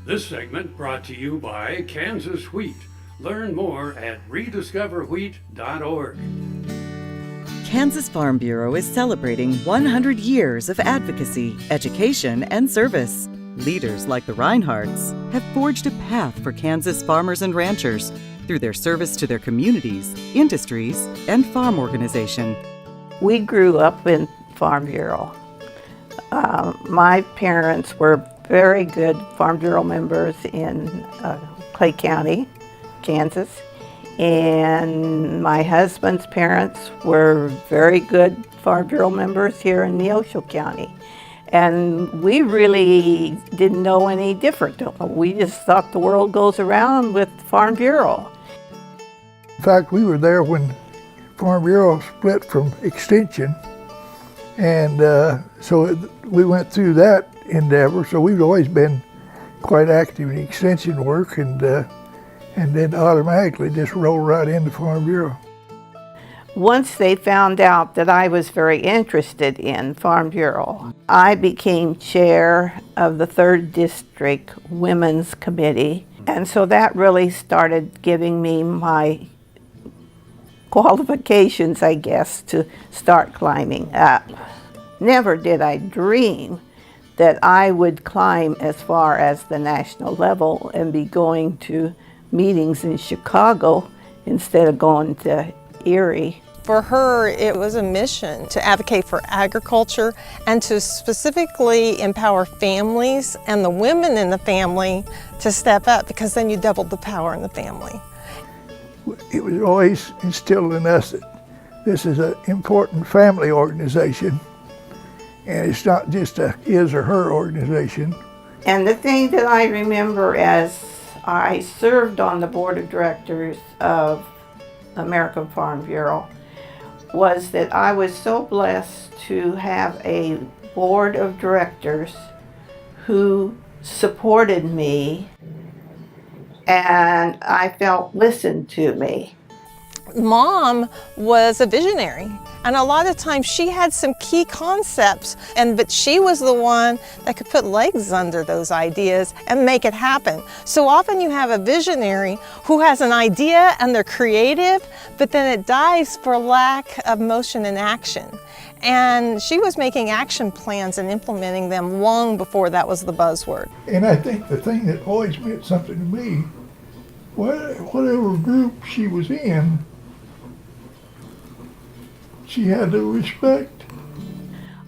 This segment brought to you by Kansas Wheat. Learn more at rediscoverwheat.org. Kansas Farm Bureau is celebrating 100 years of advocacy, education, and service. Leaders like the Reinhardts have forged a path for Kansas farmers and ranchers through their service to their communities, industries, and farm organization. We grew up in Farm Bureau. My parents were very good Farm Bureau members in Clay County, Kansas. And my husband's parents were very good Farm Bureau members here in Neosho County. And we really didn't know any different. We just thought the world goes around with Farm Bureau. In fact, we were there when Farm Bureau split from Extension. And so we went through that endeavor. So we've always been quite active in Extension work, and then automatically just rolled right into Farm Bureau. Once they found out that I was very interested in Farm Bureau, I became chair of the 3rd District Women's Committee. And so that really started giving me my qualifications, I guess, to start climbing up. Never did I dream that I would climb as far as the national level and be going to meetings in Chicago instead of going to Erie. For her, it was a mission to advocate for agriculture and to specifically empower families and the women in the family to step up, because then you doubled the power in the family. It was always instilled in us that this is an important family organization, and it's not just a his or her organization. And the thing that I remember as I served on the board of directors of American Farm Bureau was that I was so blessed to have a board of directors who supported me, and I felt listened to me. Mom was a visionary, and a lot of times she had some key concepts, but she was the one that could put legs under those ideas and make it happen. So often you have a visionary who has an idea and they're creative, but then it dies for lack of motion and action. And she was making action plans and implementing them long before that was the buzzword. And I think the thing that always meant something to me, whatever group she was in, she had to respect.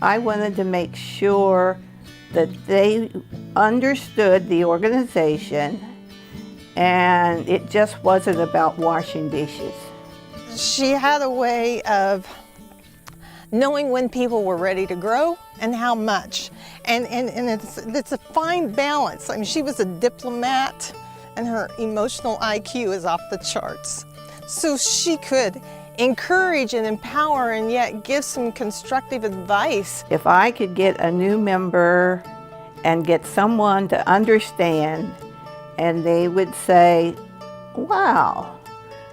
I wanted to make sure that they understood the organization, and it just wasn't about washing dishes. She had a way of knowing when people were ready to grow and how much. And it's a fine balance. I mean, she was a diplomat, and her emotional IQ is off the charts. So she could encourage and empower and yet give some constructive advice. If I could get a new member and get someone to understand, and they would say, wow,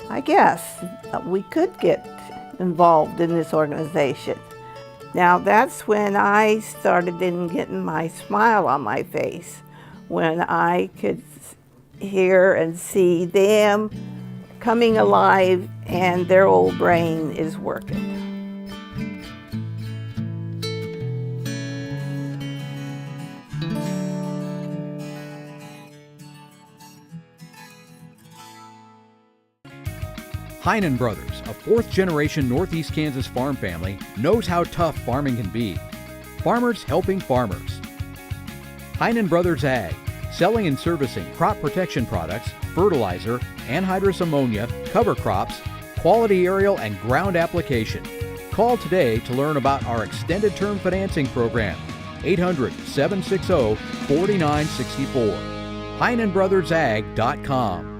I guess we could get involved in this organization. Now that's when I started getting my smile on my face, when I could hear and see them coming alive and their old brain is working. Heinen Brothers, a 4th-generation Northeast Kansas farm family, knows how tough farming can be. Farmers helping farmers. Heinen Brothers Ag, selling and servicing crop protection products, fertilizer, anhydrous ammonia, cover crops, quality aerial and ground application. Call today to learn about our extended term financing program. 800-760-4964. HeinenBrothersAg.com.